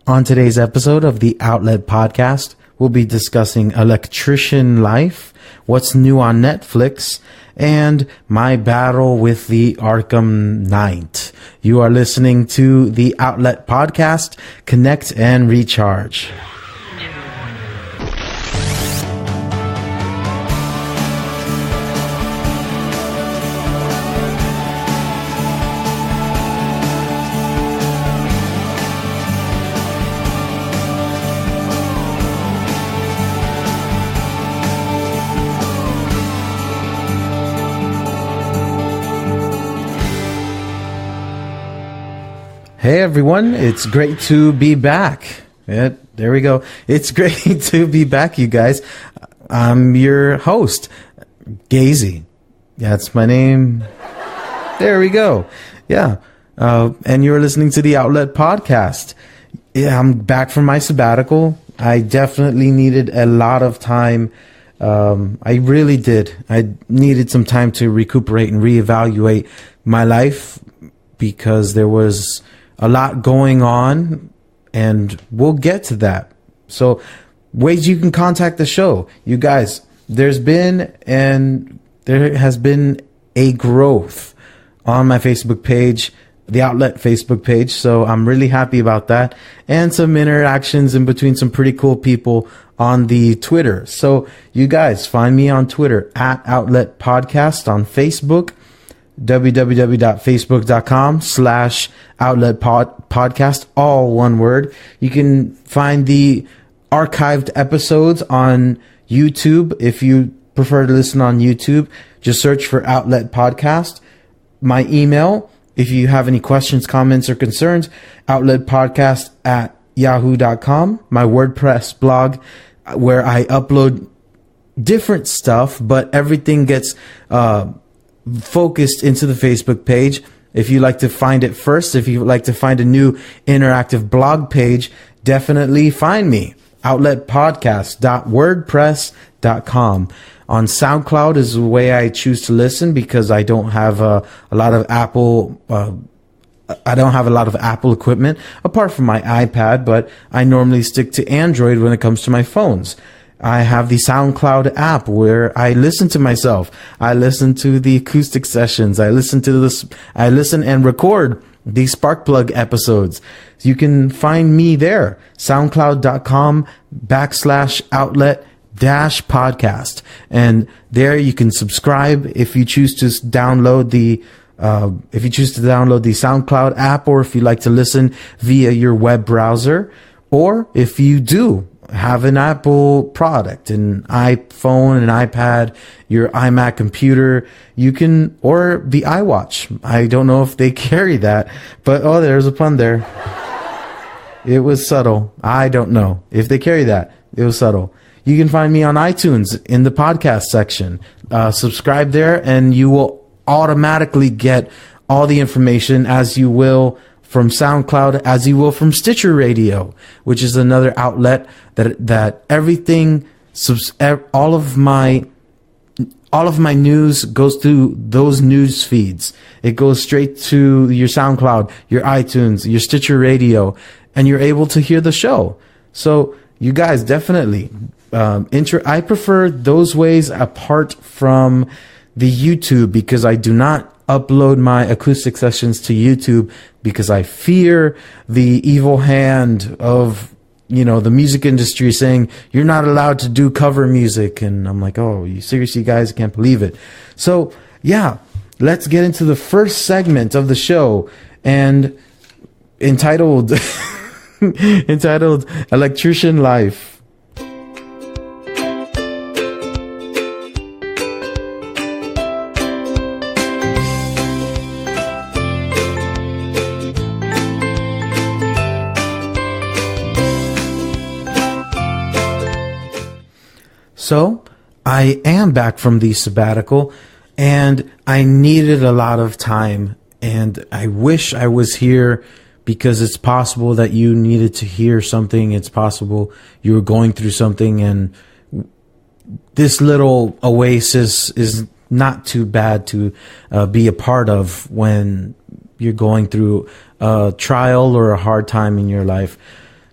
On today's episode of the Outlet Podcast, we'll be discussing electrician life, what's new on Netflix, and my battle with the Arkham Knight. You are listening to the Outlet Podcast. Connect and recharge. Hey everyone, it's great to be back. Yeah, there we go. It's great to be back, you guys. I'm your host, SayGeizi. That's my name. There we go. Yeah. And you're listening to the Outlet Podcast. Yeah, I'm back from my sabbatical. I definitely needed a lot of time. I really did. I needed some time to recuperate and reevaluate my life because there was a lot going on, and we'll get to that. So, ways you can contact the show. You guys, there has been a growth on my Facebook page, the Outlet Facebook page, so I'm really happy about that, and some interactions in between some pretty cool people on the Twitter. So, you guys, find me on Twitter, at Outlet Podcast, on Facebook, www.facebook.com/outletpodcast, all one word. You can find the archived episodes on YouTube. If you prefer to listen on YouTube, just search for Outlet Podcast. My email, if you have any questions, comments, or concerns, outletpodcast@yahoo.com. My WordPress blog, where I upload different stuff, but everything gets focused into the Facebook page. If you like to find it first, if you like to find a new interactive blog page, definitely find me. outletpodcast.wordpress.com. On Soundcloud is the way I choose to listen because I don't have a lot of Apple equipment apart from my iPad, but I normally stick to Android when it comes to my phones. I have the Soundcloud app where I listen to myself. I listen to the acoustic sessions. I listen and record the Sparkplug episodes. You can find me there. SoundCloud.com/outlet-podcast. And there you can subscribe if you choose to download the SoundCloud app, or if you like to listen via your web browser, or if you do have an Apple product, an iPhone, an iPad, your iMac computer, you can, or the iWatch. I don't know if they carry that, but there's a pun there. It was subtle. I don't know if they carry that. It was subtle. You can find me on iTunes in the podcast section. Subscribe there and you will automatically get all the information, as you will from SoundCloud, as you will from Stitcher Radio, which is another outlet that everything, all of my news goes through those news feeds. It goes straight to your SoundCloud, your iTunes, your Stitcher Radio, and you're able to hear the show. So you guys definitely, I prefer those ways apart from the YouTube, because I do not upload my acoustic sessions to YouTube because I fear the evil hand of, the music industry saying you're not allowed to do cover music. And I'm like, oh, you seriously guys, can't believe it. So yeah, let's get into the first segment of the show, and entitled Electrician Life. So I am back from the sabbatical, and I needed a lot of time, and I wish I was here, because it's possible that you needed to hear something. It's possible you were going through something, and this little oasis is not too bad to be a part of when you're going through a trial or a hard time in your life.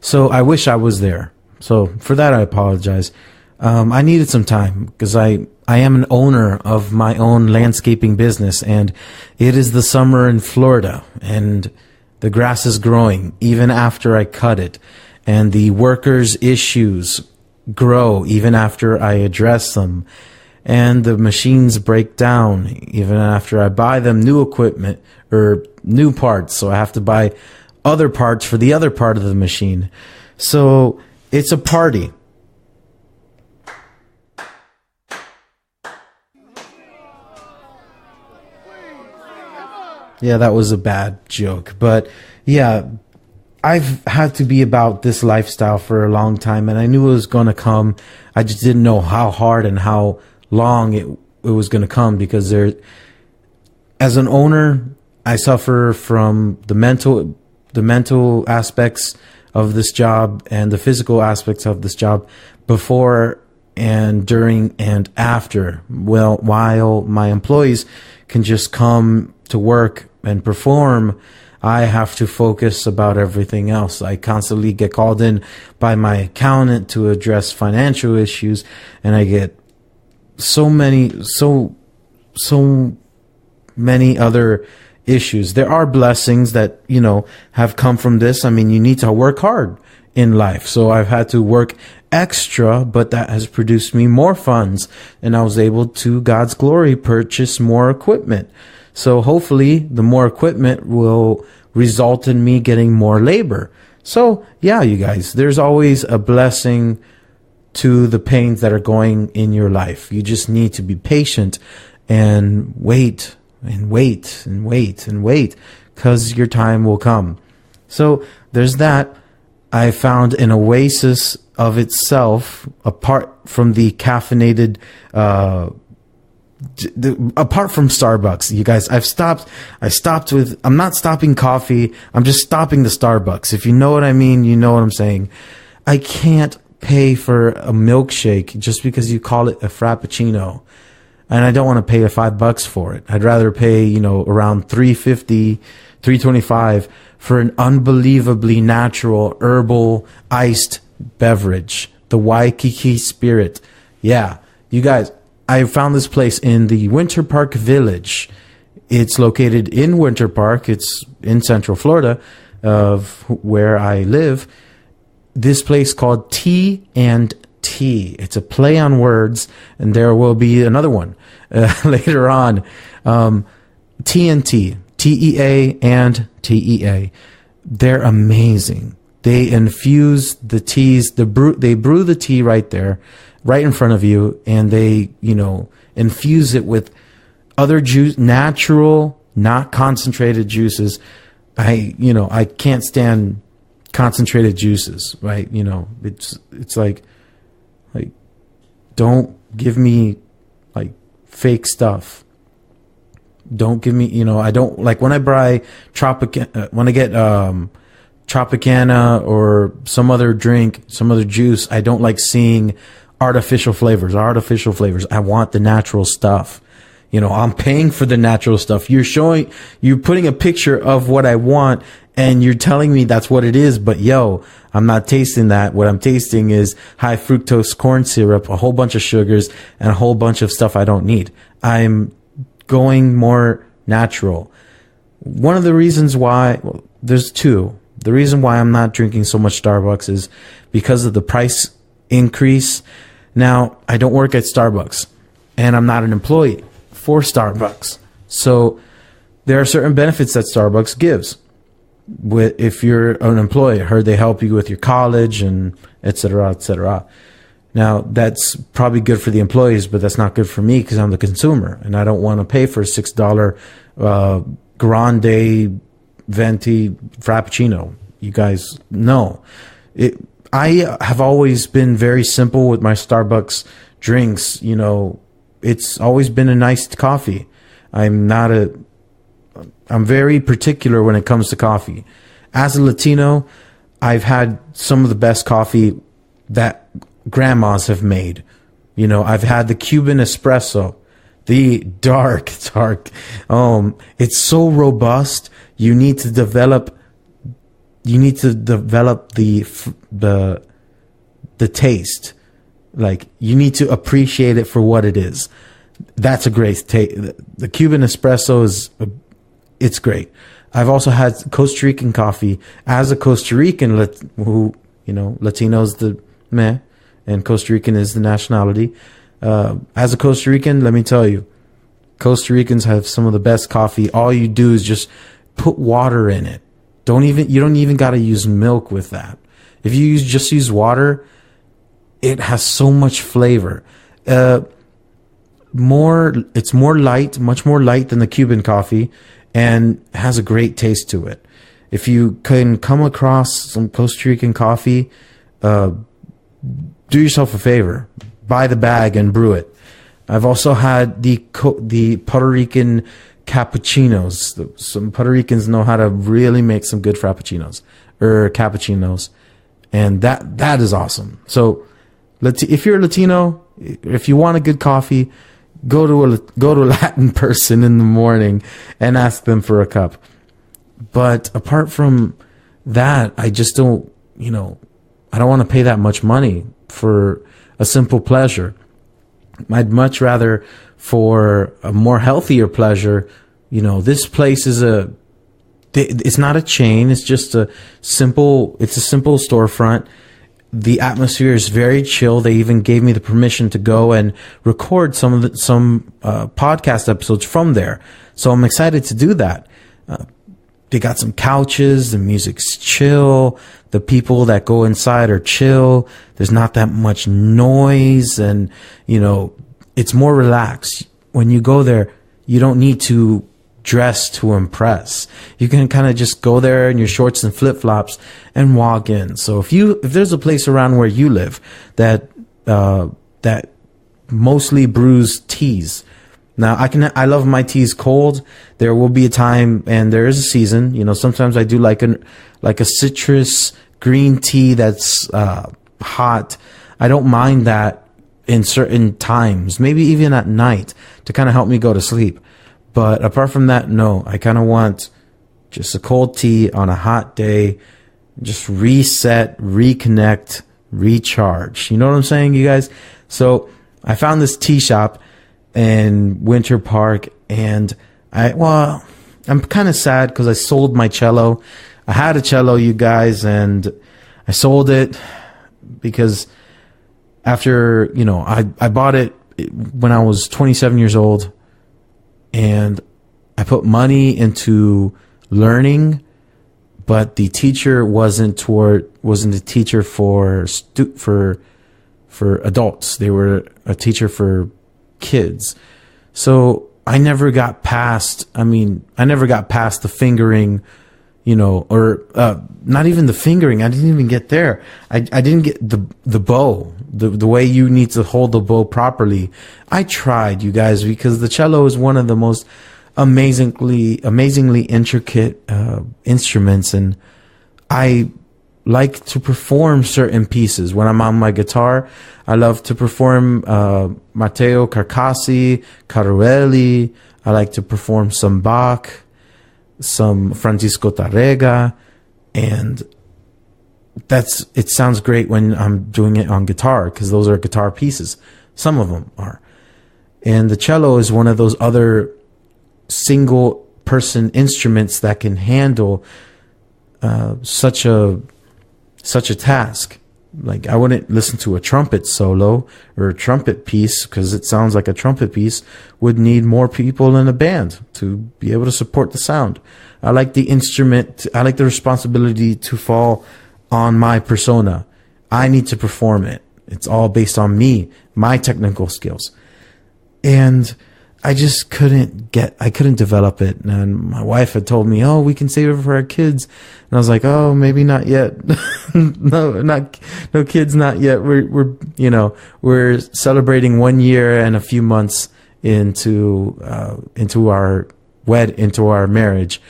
So I wish I was there. So for that, I apologize. I needed some time because I am an owner of my own landscaping business, and it is the summer in Florida, and the grass is growing even after I cut it, and the workers' issues grow even after I address them, and the machines break down even after I buy them new equipment or new parts. So I have to buy other parts for the other part of the machine. So it's a party. Yeah, that was a bad joke. But yeah, I've had to be about this lifestyle for a long time, and I knew it was going to come. I just didn't know how hard and how long it was going to come, because as an owner, I suffer from the mental aspects of this job and the physical aspects of this job before and during and after. Well, while my employees can just come to work and perform, I have to focus about everything else. I constantly get called in by my accountant to address financial issues, and I get so many other issues. There are blessings that, have come from this. I mean, you need to work hard in life. So I've had to work extra, but that has produced me more funds, and I was able to, God's glory, purchase more equipment. So hopefully the more equipment will result in me getting more labor. So yeah, you guys, there's always a blessing to the pains that are going in your life. You just need to be patient and wait and wait and wait and wait, because your time will come. So there's that. I found an oasis of itself apart from the caffeinated, apart from Starbucks. You guys, I'm not stopping coffee. I'm just stopping the Starbucks. If you know what I mean, you know what I'm saying. I can't pay for a milkshake just because you call it a frappuccino. And I don't want to pay the $5 for it. I'd rather pay, around $3.50, $3.25 for an unbelievably natural herbal iced beverage, the Waikiki Spirit. Yeah, you guys, I found this place in the Winter Park Village. It's located in Winter Park. It's in Central Florida, of where I live. This place called Tea and Tea. It's a play on words, and there will be another one later on. TNT, TEA and TEA. They're amazing. They infuse the teas, they brew the tea right there, right in front of you, and they, infuse it with other juice, natural, not concentrated juices. I can't stand concentrated juices, right? It's like don't give me like fake stuff. Don't give me, I don't like when I buy when I get Tropicana or some other drink, some other juice, I don't like seeing artificial flavors. I want the natural stuff. I'm paying for the natural stuff. You're putting a picture of what I want, and you're telling me that's what it is, but I'm not tasting that. What I'm tasting is high fructose corn syrup, a whole bunch of sugars, and a whole bunch of stuff I don't need. I'm going more natural. One of the reasons why, there's two. The reason why I'm not drinking so much Starbucks is because of the price increase. Now, I don't work at Starbucks, and I'm not an employee for Starbucks. So there are certain benefits that Starbucks gives. If you're an employee, I heard they help you with your college and et cetera, et cetera. Now, that's probably good for the employees, but that's not good for me because I'm the consumer, and I don't want to pay for a $6 grande venti frappuccino. You guys know. I have always been very simple with my Starbucks drinks. It's always been a nice coffee. I'm very particular when it comes to coffee. As a Latino, I've had some of the best coffee that grandmas have made. I've had the Cuban espresso, the dark. It's so robust. You need to develop you need to develop the taste. Like, you need to appreciate it for what it is. That's a great taste. The Cuban espresso it's great. I've also had Costa Rican coffee. As a Costa Rican, who, you know, Latino's the meh, and Costa Rican is the nationality. As a Costa Rican, let me tell you, Costa Ricans have some of the best coffee. All you do is just put water in it. You don't even got to use milk with that. If you just use water, it has so much flavor. It's more light, much more light than the Cuban coffee, and has a great taste to it. If you can come across some Costa Rican coffee, do yourself a favor. Buy the bag and brew it. I've also had the Puerto Rican cappuccinos. Some Puerto Ricans know how to really make some good frappuccinos or cappuccinos, and that is awesome. So, if you're a Latino, if you want a good coffee, go to a Latin person in the morning and ask them for a cup. But apart from that, I just don't, you know, I don't want to pay that much money for a simple pleasure. I'd much rather, for a more healthier pleasure, you know, this place is it's not a chain. It's just a simple storefront. The atmosphere is very chill. They even gave me the permission to go and record some podcast episodes from there. So I'm excited to do that. They got some couches. The music's chill. The people that go inside are chill. There's not that much noise, and, you know, it's more relaxed. When you go there, you don't need to dress to impress. You can kind of just go there in your shorts and flip-flops and walk in. So if there's a place around where you live that mostly brews teas. Now, I love my teas cold. There will be a time, and there is a season. You know, sometimes I do like a citrus green tea that's hot. I don't mind that in certain times, maybe even at night, to kind of help me go to sleep. But apart from that, no. I kind of want just a cold tea on a hot day. Just reset, reconnect, recharge. You know what I'm saying, you guys? So I found this tea shop in Winter Park, and I'm kind of sad because I sold my cello. I had a cello, you guys, and I sold it because after, you know, I bought it when I was 27 years old, and I put money into learning, but the teacher wasn't a teacher for adults. They were a teacher for kids. So I never got past the fingering, you know, or not even the fingering. I didn't even get there. I didn't get the bow, the way you need to hold the bow properly. I tried, you guys, because the cello is one of the most amazingly intricate instruments, and I like to perform certain pieces. When I'm on my guitar, I love to perform Matteo Carcassi, Caruelli. I like to perform some Bach, some Francisco Tarrega, and it sounds great when I'm doing it on guitar, because those are guitar pieces. Some of them are. And the cello is one of those other single person instruments that can handle such a task. Like, I wouldn't listen to a trumpet solo or a trumpet piece, because it sounds like a trumpet piece would need more people in a band to be able to support the sound. I like the instrument. I like the responsibility to fall on my persona. I need to perform it. It's all based on me, my technical skills. And I just couldn't develop it. And my wife had told me, oh, we can save it for our kids. And I was like, oh, maybe not yet. no kids, not yet. We're celebrating 1 year and a few months into our marriage.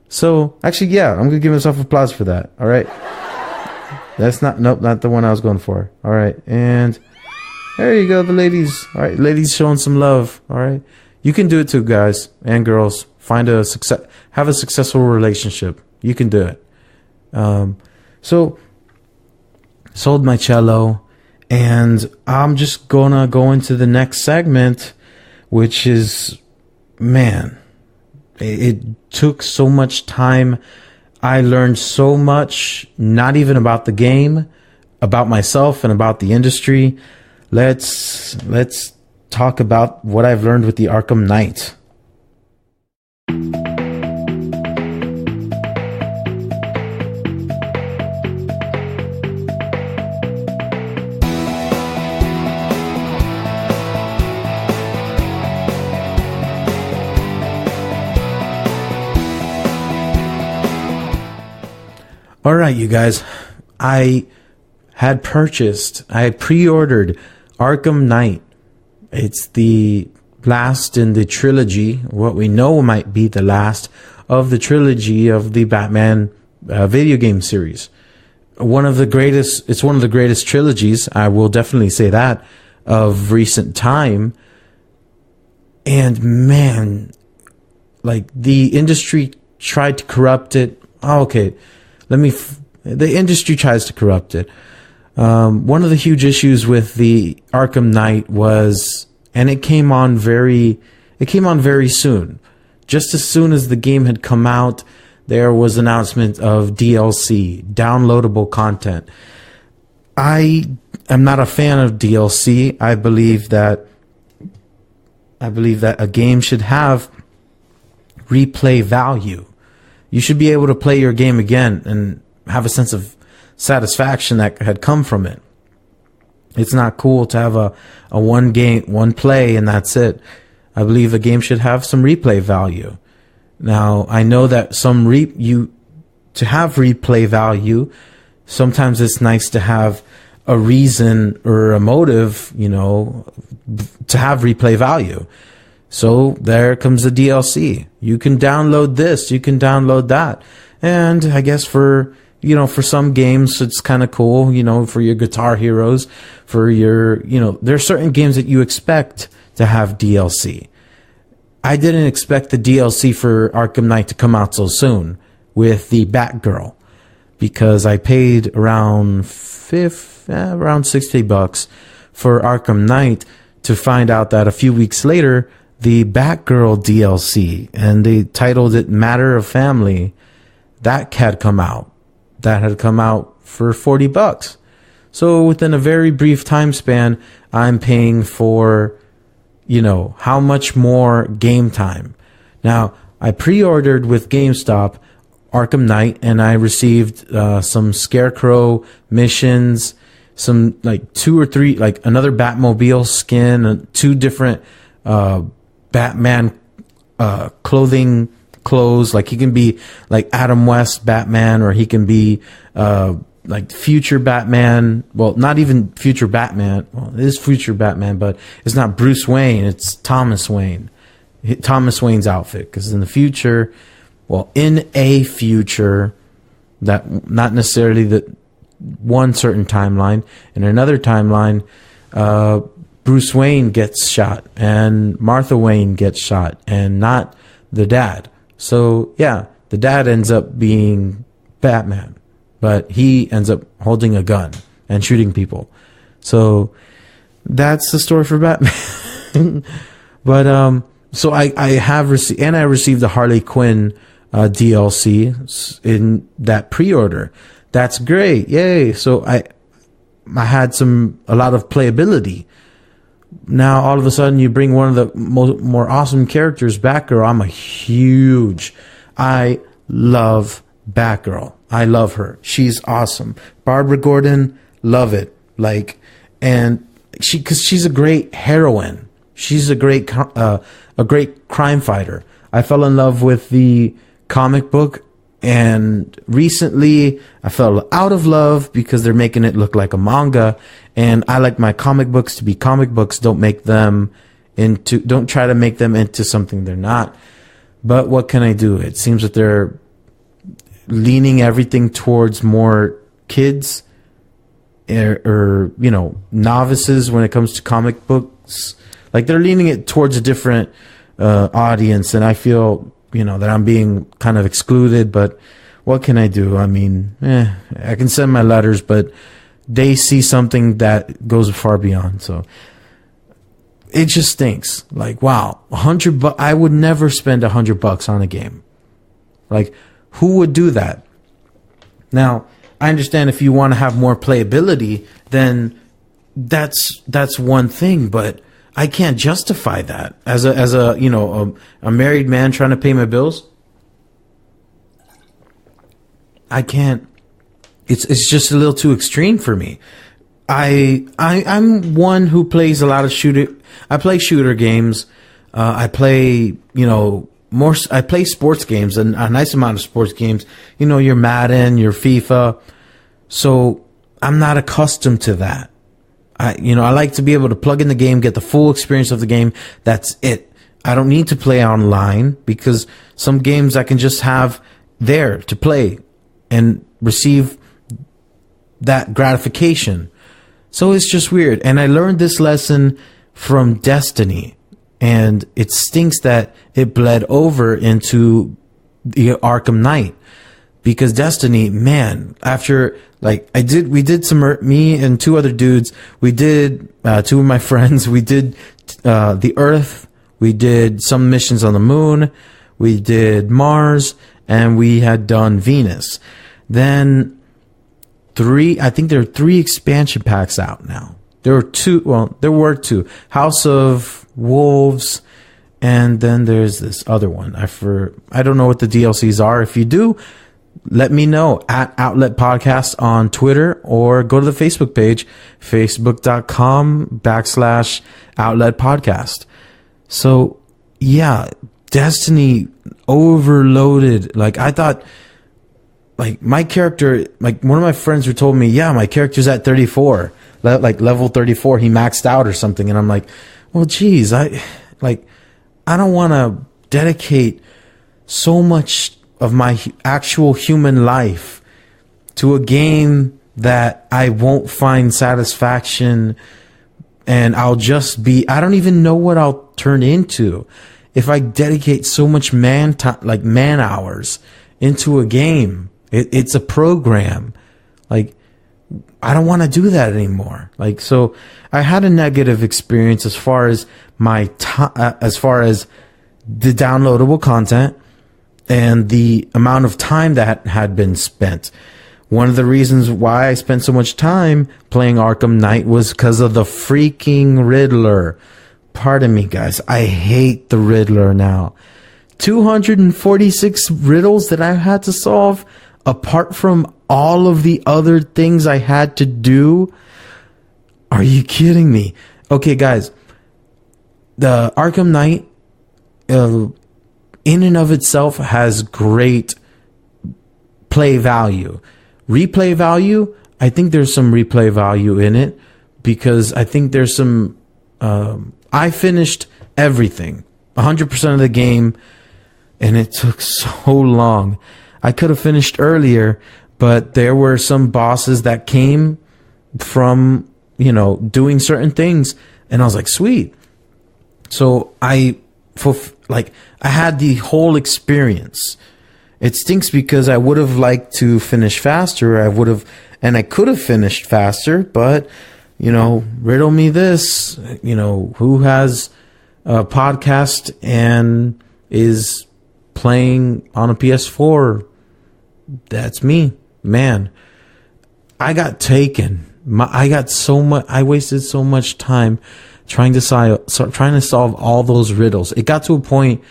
So actually, yeah, I'm going to give myself applause for that. All right. That's not the one I was going for. All right. And there you go, the ladies. All right, ladies showing some love. All right, you can do it too, guys and girls. Have a successful relationship. You can do it. So sold my cello, and I'm just gonna go into the next segment, which is, man, it took so much time. I learned so much, not even about the game, about myself and about the industry. Let's talk about what I've learned with the Arkham Knight. All right, you guys, I had pre-ordered Arkham Knight. It's the last in the trilogy, what we know might be the last of the trilogy of the Batman video game series. It's one of the greatest trilogies, I will definitely say that, of recent time. And man, like, the industry tried to corrupt it. Oh, okay. The industry tries to corrupt it. One of the huge issues with the Arkham Knight was, and it came on very soon. Just as soon as the game had come out, there was announcement of DLC, downloadable content. I am not a fan of DLC. I believe that a game should have replay value. You should be able to play your game again and have a sense of satisfaction that had come from it. It's not cool to have a one play and that's it. I believe a game should have some replay value. Now, I know that to have replay value, sometimes it's nice to have a reason or a motive, to have replay value. So there comes the DLC. You can download this, you can download that. And I guess for some games, it's kind of cool, for your Guitar Heroes, for your, there are certain games that you expect to have DLC. I didn't expect the DLC for Arkham Knight to come out so soon with the Batgirl, because I paid around $60 for Arkham Knight to find out that a few weeks later, the Batgirl DLC, and they titled it Matter of Family, that had come out. That had come out for $40. So within a very brief time span, I'm paying for, how much more game time. Now, I pre-ordered with GameStop Arkham Knight, and I received some Scarecrow missions, some like 2 or 3, like another Batmobile skin, 2 different Batman clothes. Like, he can be like Adam West Batman, or he can be like future Batman. Well, not even future Batman. Well, it is future Batman, but it's not Bruce Wayne. It's Thomas Wayne. Thomas Wayne's outfit. Because in the future, in a future, that not necessarily the one certain timeline, in another timeline, Bruce Wayne gets shot and Martha Wayne gets shot, and not the dad. So yeah, the dad ends up being Batman, but he ends up holding a gun and shooting people. So that's the story for Batman. But so I received the Harley Quinn DLC in that pre-order. That's great, yay! So I had a lot of playability. Now, all of a sudden, you bring one of the more awesome characters, Batgirl. I love Batgirl. I love her. She's awesome. Barbara Gordon, love it. Because she's a great heroine. She's a great crime fighter. I fell in love with the comic book, and recently I fell out of love because they're making it look like a manga. And I like my comic books to be comic books. Don't try to make them into something they're not. But what can I do? It seems that they're leaning everything towards more kids or novices when it comes to comic books. Like, they're leaning it towards a different audience, and I feel that I'm being kind of excluded. But what can I do? I mean, I can send my letters, but they see something that goes far beyond. So it just stinks. Like, wow, $100. I would never spend $100 on a game. Like, who would do that? Now, I understand if you want to have more playability, then that's one thing, but I can't justify that as a you know, a married man trying to pay my bills. I can't. It's just a little too extreme for me. I'm one who plays a lot of I play shooter games. I play, you know, I play sports games, and a nice amount of sports games. You know, your Madden, your FIFA. So I'm not accustomed to that. I like to be able to plug in the game, get the full experience of the game. That's it. I don't need to play online, because some games I can just have there to play and receive that gratification. So it's just weird. And I learned this lesson from Destiny, and it stinks that it bled over into the Arkham Knight, because Destiny, man, after we did me and two other dudes, we did, two of my friends, we did, the Earth, we did some missions on the moon, we did Mars, and we had done Venus. Then I think there are 3 expansion packs out now. There were two, House of Wolves, and then there's this other one. I don't know what the DLCs are. If you do, let me know at Outlet Podcast on Twitter, or go to the Facebook page, facebook.com/Outlet Podcast. So yeah, Destiny overloaded. Like, I thought, like, my character, like, one of my friends who told me, yeah, my character's at 34, like level 34, he maxed out or something. And I'm like, well, geez, I don't want to dedicate so much of my actual human life to a game that I won't find satisfaction, and I don't even know what I'll turn into if I dedicate so much man hours into a game. It's a program. Like, I don't want to do that anymore. Like, so I had a negative experience as far as as far as the downloadable content and the amount of time that had been spent. One of the reasons why I spent so much time playing Arkham Knight was because of the freaking Riddler. Pardon me, guys. I hate the Riddler now. 246 riddles that I had to solve, apart from all of the other things I had to do. Are you kidding me? Okay, guys. The Arkham Knight, in and of itself, has great play value. Replay value, I think there's some replay value in it, because I think there's some... I finished everything, 100% of the game, and it took so long. I could have finished earlier, but there were some bosses that came from, you know, doing certain things, and I was like, sweet. So I had the whole experience. It stinks because I would have liked to finish faster. I could have finished faster, but, you know, riddle me this, you know, who has a podcast and is playing on a PS4? That's me, man. I got taken. I wasted so much time trying to solve all those riddles. It got to a point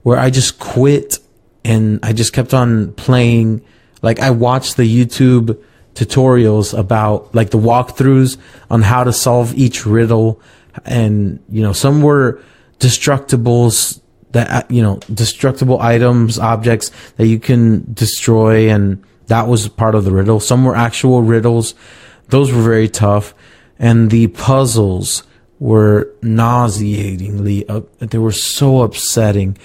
where I just quit, and I just kept on playing. Like, I watched the YouTube tutorials about, like, the walkthroughs on how to solve each riddle, and, you know, some were destructibles that, you know, destructible items, objects that you can destroy, and that was part of the riddle. Some were actual riddles. Those were very tough, and the puzzles were nauseatingly they were so upsetting.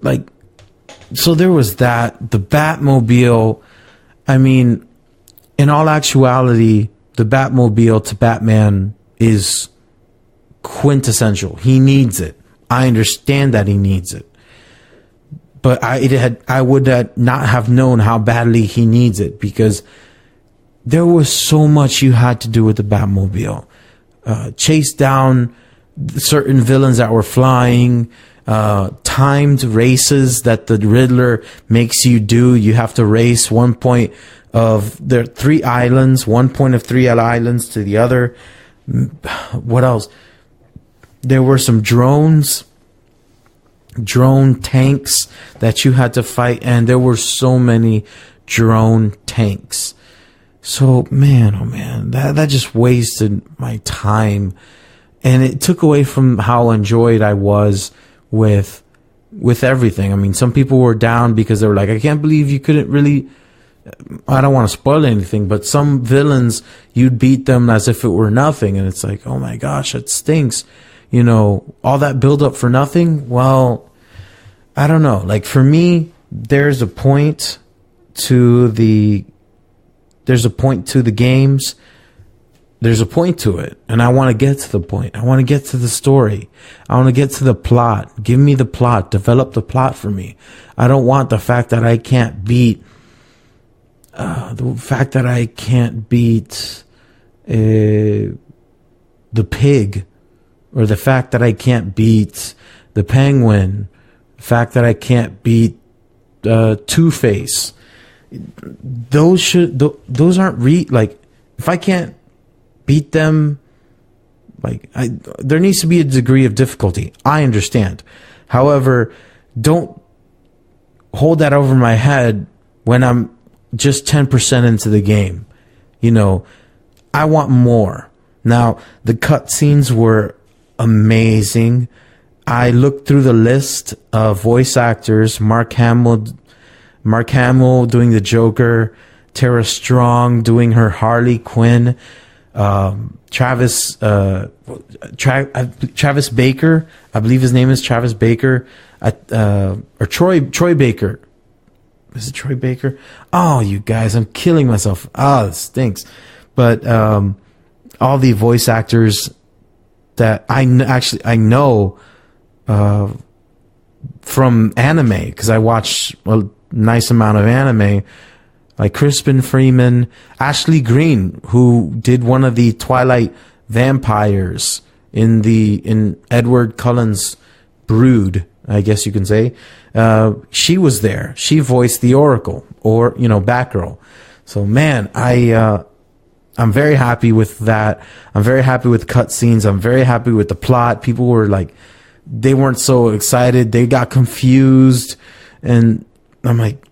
Like, so there was that. The Batmobile, I mean, in all actuality, the Batmobile to Batman is quintessential. He needs it. I understand that he needs it. but I would not have known how badly he needs it, because there was so much you had to do with the Batmobile. Chase down certain villains that were flying, timed races that the Riddler makes you do. You have to race one point of there are 3 islands, one point of 3 islands to the other. What else? There were some drone tanks that you had to fight, and there were so many drone tanks. So man, oh man, that just wasted my time, and it took away from how enjoyed I was with everything. I mean, some people were down because they were like, I can't believe you couldn't really, I don't want to spoil anything, but some villains, you'd beat them as if it were nothing. And it's like, oh my gosh, it stinks. You know, all that build up for nothing. Well, I don't know. Like for me, there's a point to the games. There's a point to it, and I want to get to the point. I want to get to the story. I want to get to the plot. Give me the plot. Develop the plot for me. I don't want the fact that I can't beat the pig, or the fact that I can't beat the Penguin, the fact that I can't beat Two-Face. Those aren't like, if I can't beat them, like there needs to be a degree of difficulty. I understand. However, don't hold that over my head when I'm just 10% into the game. You know, I want more. Now, the cutscenes were amazing. I looked through the list of voice actors. Mark Hamill doing the Joker, Tara Strong doing her Harley Quinn, Travis Baker, I believe his name is Travis Baker, or Troy Baker. Is it Troy Baker? Oh, you guys, I'm killing myself. This stinks. But all the voice actors that I know from anime, because I watch a nice amount of anime, like Crispin Freeman, Ashley Greene, who did one of the Twilight vampires in Edward Cullen's Brood, I guess you can say. She was there. She voiced the Oracle, or Batgirl. So man, I'm very happy with that. I'm very happy with cutscenes. I'm very happy with the plot. People were like, they weren't so excited. They got confused, and I'm like,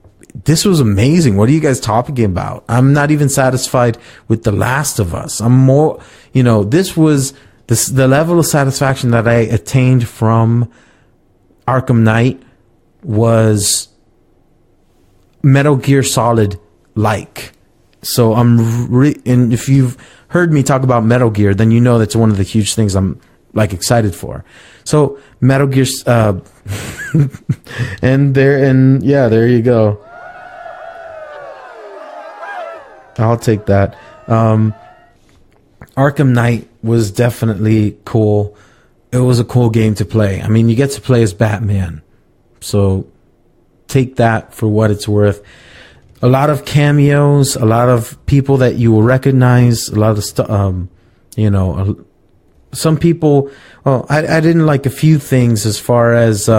this was amazing. What are you guys talking about? I'm not even satisfied with The Last of Us. I'm more, the level of satisfaction that I attained from Arkham Knight was Metal Gear Solid like. So and if you've heard me talk about Metal Gear, then you know that's one of the huge things I'm like excited for. So Metal Gear, there you go. I'll take that. Arkham Knight was definitely cool. It was a cool game to play. I mean, you get to play as Batman, so take that for what it's worth. A lot of cameos, a lot of people that you will recognize, a lot of stuff. Some people. Well, I didn't like a few things as far as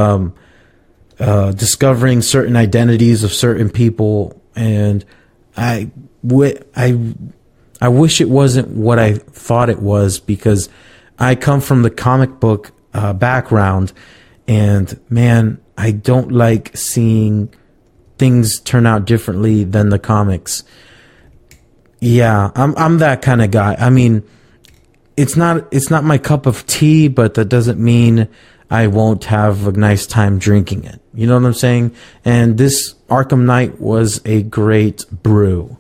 discovering certain identities of certain people, and I wish it wasn't what I thought it was, because I come from the comic book background, and man, I don't like seeing things turn out differently than the comics. Yeah, I'm that kind of guy. I mean, it's not my cup of tea, but that doesn't mean I won't have a nice time drinking it. You know what I'm saying? And this Arkham Knight was a great brew.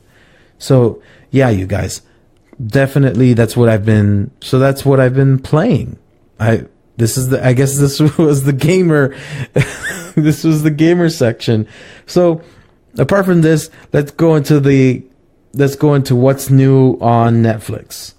So yeah, you guys, definitely that's what I've been playing. I guess this was the gamer this was the gamer section. So apart from this, let's go into what's new on Netflix.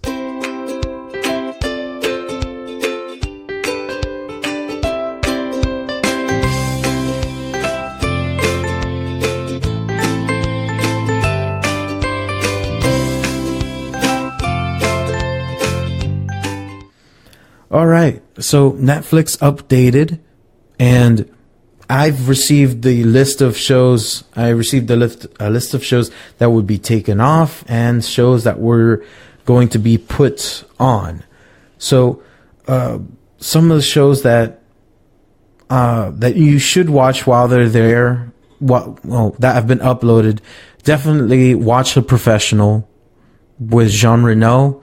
All right. So Netflix updated, and I've received the list of shows. I received a list of shows that would be taken off and shows that were going to be put on. So some of the shows that you should watch while they're there, that have been uploaded. Definitely watch The Professional with Jean Reno,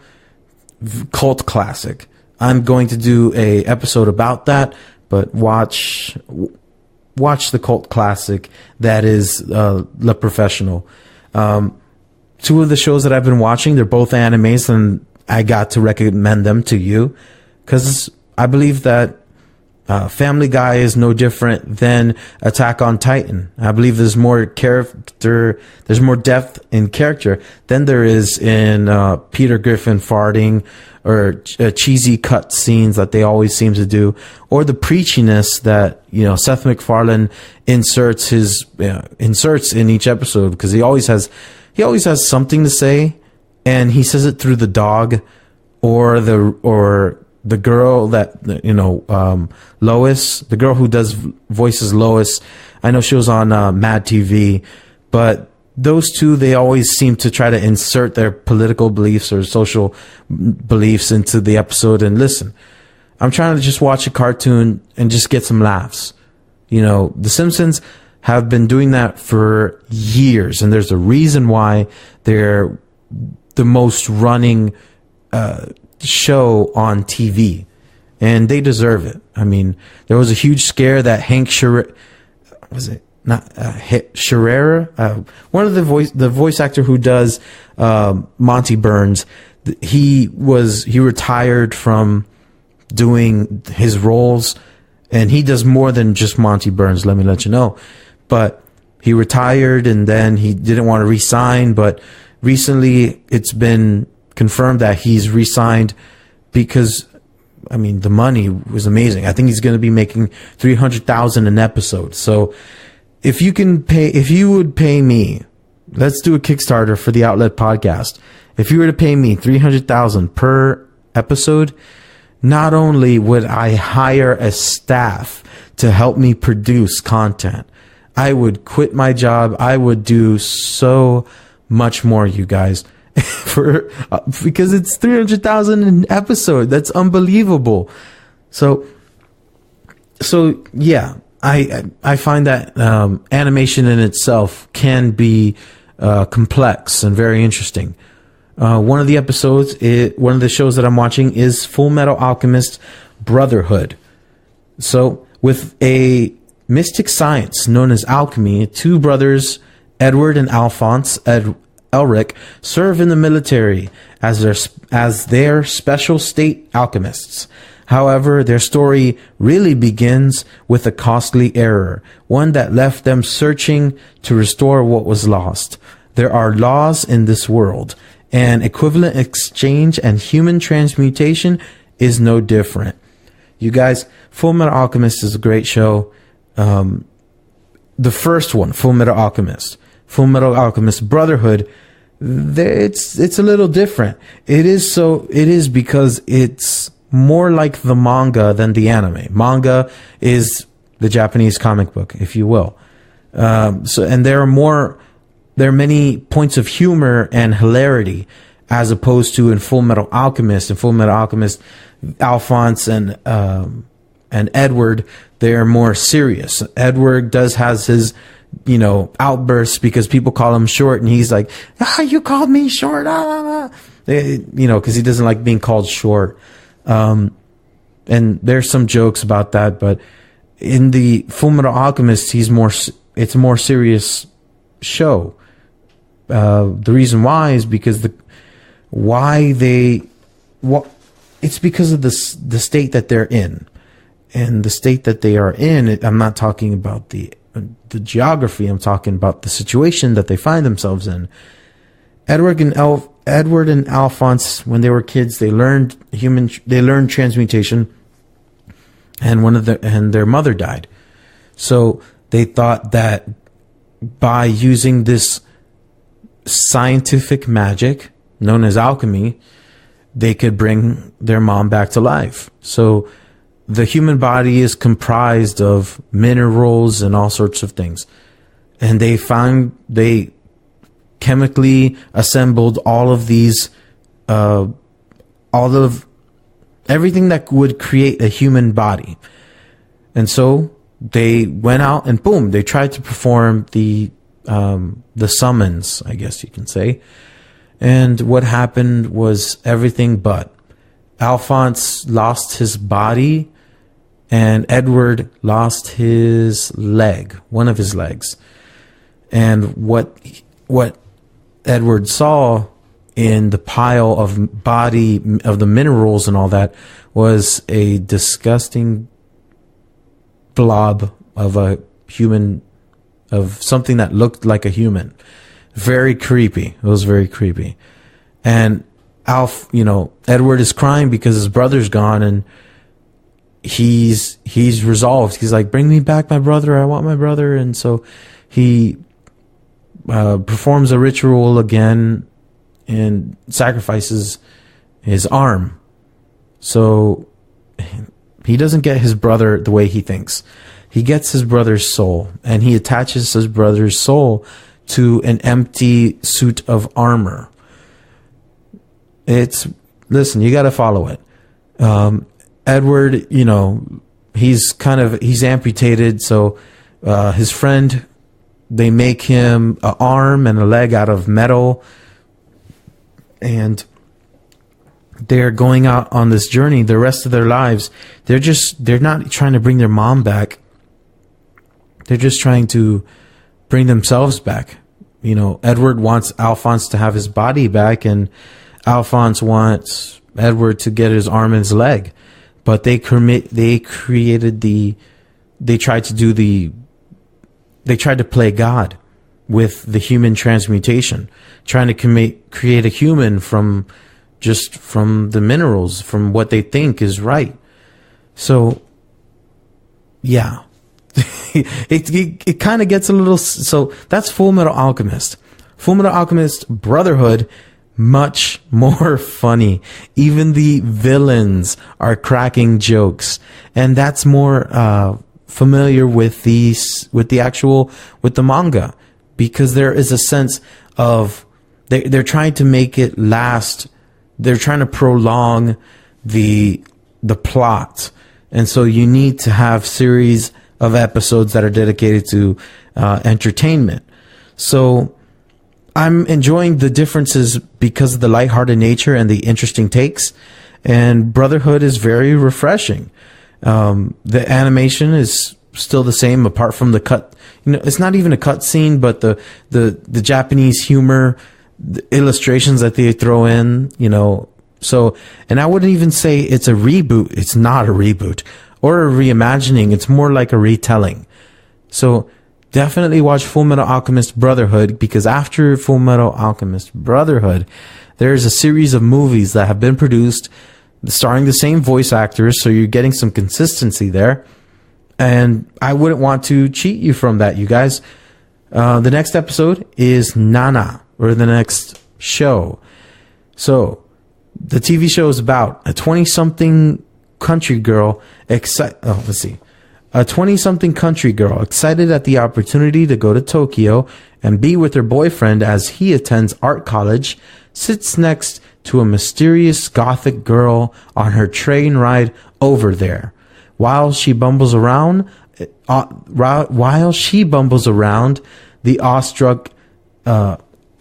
cult classic. I'm going to do a episode about that, but watch the cult classic that is Le Professional. Two of the shows that I've been watching, they're both animes, and I got to recommend them to you because I believe that Family Guy is no different than Attack on Titan. I believe there's more character, there's more depth in character than there is in Peter Griffin farting or cheesy cut scenes that they always seem to do, or the preachiness that Seth MacFarlane inserts in each episode, because he always has something to say, and he says it through the dog or the girl that, Lois, the girl who voices Lois. I know she was on Mad TV, but those two, they always seem to try to insert their political beliefs or social beliefs into the episode. And listen, I'm trying to just watch a cartoon and just get some laughs. The Simpsons have been doing that for years, and there's a reason why they're the most running show on TV, and they deserve it. I mean, there was a huge scare that Hank Sherrera, one of the voice actor who does Monty Burns, he retired from doing his roles, and he does more than just Monty Burns, let me let you know. But he retired, and then he didn't want to re-sign, but recently it's been confirmed that he's re-signed because, I mean, the money was amazing. I think he's going to be making $300,000 an episode. So if you would pay me, let's do a Kickstarter for the Outlet Podcast. If you were to pay me $300,000 per episode, not only would I hire a staff to help me produce content, I would quit my job. I would do so much more, you guys. Because it's 300,000 an episode. That's unbelievable. So yeah, I find that animation in itself can be complex and very interesting. One of the shows that I'm watching is Full Metal Alchemist Brotherhood. So with a mystic science known as alchemy, two brothers, Edward and Alphonse Elric, serve in the military as their special state alchemists. However, their story really begins with a costly error, one that left them searching to restore what was lost. There are laws in this world, and equivalent exchange and human transmutation is no different. You guys, Full Metal Alchemist is a great show. The first one, Full Metal Alchemist Brotherhood, it's a little different. It is because it's more like the manga than the anime. Manga is the Japanese comic book, if you will. And there are many points of humor and hilarity, as opposed to in Full Metal Alchemist. In Full Metal Alchemist, Alphonse and Edward, they're more serious. Edward has his outbursts because people call him short, and he's like, you called me short, because he doesn't like being called short. And there's some jokes about that, but in the Full Metal Alchemist, it's a more serious show. The reason why is because it's because of the state that they're in, and the state that they are in. I'm not talking about the geography. I'm talking about the situation that they find themselves in. Edward and Alphonse, when they were kids, they learned transmutation, and their mother died. So they thought that by using this scientific magic known as alchemy, they could bring their mom back to life. So the human body is comprised of minerals and all sorts of things. And they chemically assembled all of these, all of everything that would create a human body. And so they went out and boom, they tried to perform the summons, I guess you can say. And what happened was everything but. Alphonse lost his body and Edward lost his leg, one of his legs. And what Edward saw in the pile of body of the minerals and all that was a disgusting blob of a human, of something that looked like a human. Very creepy. It was very creepy. And Edward is crying because his brother's gone, and he's resolved. He's like, bring me back my brother. I want my brother. And so he performs a ritual again and sacrifices his arm. So he doesn't get his brother the way he thinks. He gets his brother's soul, and he attaches his brother's soul to an empty suit of armor. Listen, you got to follow it. Edward, he's amputated. So, his friend, they make him an arm and a leg out of metal, and they're going out on this journey the rest of their lives. They're not trying to bring their mom back. They're just trying to bring themselves back. Edward wants Alphonse to have his body back, and Alphonse wants Edward to get his arm and his leg. But they tried to play God with the human transmutation, trying to create a human from the minerals, from what they think is right. So, yeah. it kind of gets a little, so that's Full Metal Alchemist. Full Metal Alchemist Brotherhood, much more funny. Even the villains are cracking jokes, and that's more familiar with the manga, because there is a sense of they're trying to make it last. They're trying to prolong the plot, and so you need to have series of episodes that are dedicated to entertainment. So I'm enjoying the differences because of the lighthearted nature and the interesting takes, and Brotherhood is very refreshing. The animation is still the same, apart from the cut. It's not even a cut scene, but the Japanese humor, the illustrations that they throw in, So, and I wouldn't even say it's a reboot. It's not a reboot or a reimagining. It's more like a retelling. So definitely watch Full Metal Alchemist Brotherhood, because after Full Metal Alchemist Brotherhood, there's a series of movies that have been produced starring the same voice actors. So you're getting some consistency there. And I wouldn't want to cheat you from that, you guys. The next episode is Nana, or the next show. So the TV show is about a 20-something country girl a 20-something country girl excited at the opportunity to go to Tokyo and be with her boyfriend as he attends art college, sits next to a mysterious gothic girl on her train ride over there. While she bumbles around, the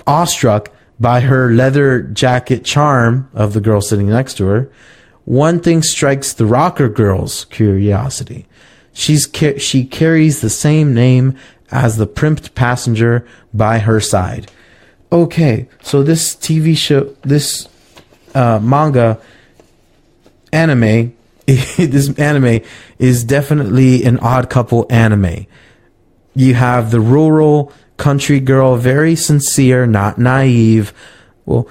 awestruck by her leather jacket charm of the girl sitting next to her, one thing strikes the rocker girl's curiosity. She carries the same name as the primped passenger by her side. Okay, so this TV show, this manga, anime, this anime is definitely an odd couple anime. You have the rural country girl, very sincere, not naive. Well,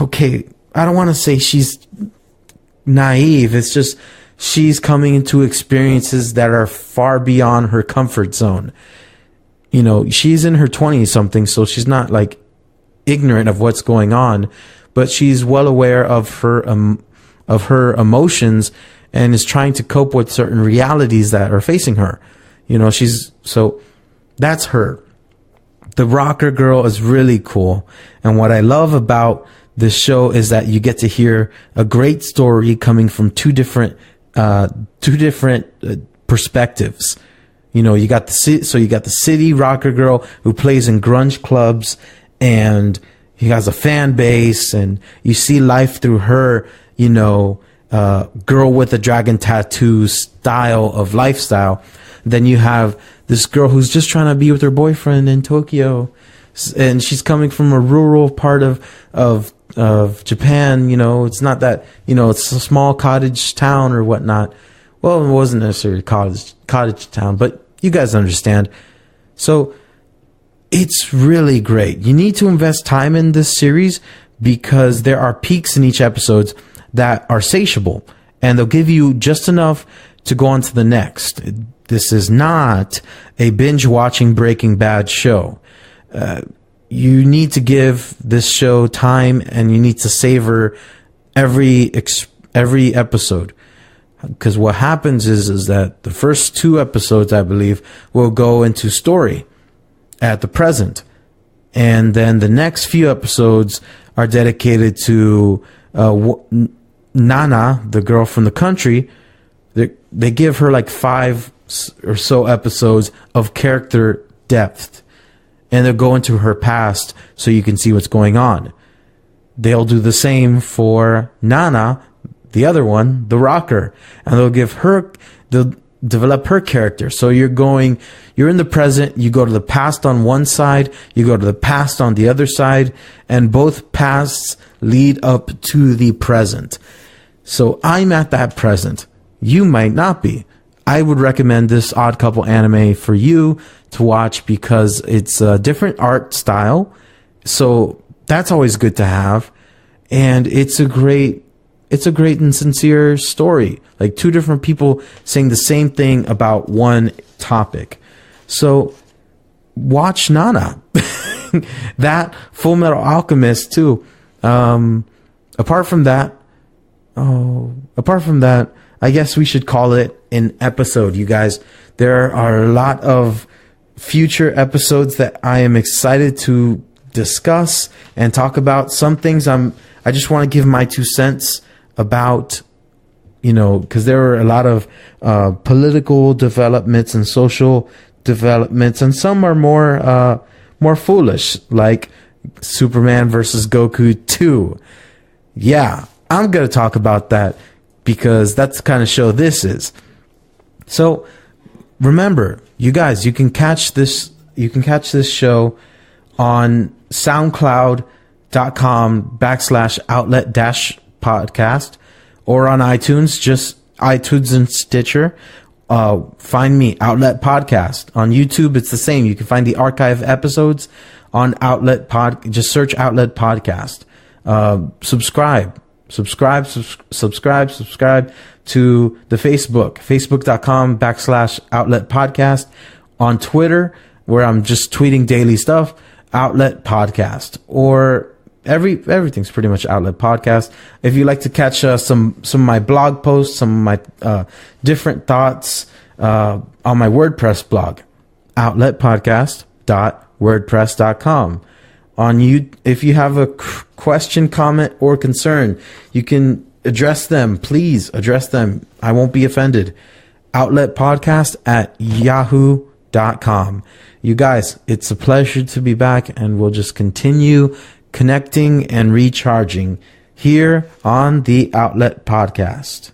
okay, I don't want to say she's naive. It's just she's coming into experiences that are far beyond her comfort zone. She's in her 20s something, so she's not like ignorant of what's going on, but she's well aware of her emotions and is trying to cope with certain realities that are facing her. So that's her. The rocker girl is really cool. And what I love about this show is that you get to hear a great story coming from two different perspectives. You got the city rocker girl who plays in grunge clubs and he has a fan base, and you see life through her, girl with a dragon tattoo style of lifestyle. Then you have this girl who's just trying to be with her boyfriend in Tokyo, and she's coming from a rural part of Japan. It's not that, it's a small cottage town or whatnot. Well, it wasn't necessarily cottage town, but you guys understand. So it's really great. You need to invest time in this series because there are peaks in each episode that are satiable, and they'll give you just enough to go on to the next. This is not a binge watching Breaking Bad show. You need to give this show time, and you need to savor every episode. Because what happens is that the first 2 episodes, I believe, will go into story at the present. And then the next few episodes are dedicated to Nana, the girl from the country. They give her like 5 or so episodes of character depth. And they'll go into her past so you can see what's going on. They'll do the same for Nana, the other one, the rocker, and they'll develop her character. So you're in the present, you go to the past on one side, you go to the past on the other side, and both pasts lead up to the present. So I'm at that present. You might not be. I would recommend this Odd Couple anime for you to watch because it's a different art style. So that's always good to have. And it's a great and sincere story. Like 2 different people saying the same thing about one topic. So watch Nana. That Full Metal Alchemist too. Apart from that, I guess we should call it an episode, you guys. There are a lot of future episodes that I am excited to discuss and talk about. Some things I just want to give my 2 cents about, because there are a lot of political developments and social developments, and some are more foolish, like Superman versus Goku 2. Yeah, I'm going to talk about that because that's the kind of show this is. So remember, you guys, you can catch this show on soundcloud.com/outlet-podcast or on iTunes, just iTunes and Stitcher. Find me, Outlet Podcast. On YouTube, it's the same. You can find the archive episodes on Outlet Pod. Just search Outlet Podcast. Subscribe to the facebook.com/Outlet Podcast. On Twitter, where I'm just tweeting daily stuff, Outlet Podcast. Or everything's pretty much Outlet Podcast. If you like to catch some of my blog posts, some of my different thoughts on my WordPress blog, outletpodcast.wordpress.com. If you have a question, comment, or concern, you can address them. Please address them. I won't be offended. outletpodcast@yahoo.com. You guys, it's a pleasure to be back, and we'll just continue connecting and recharging here on the Outlet Podcast.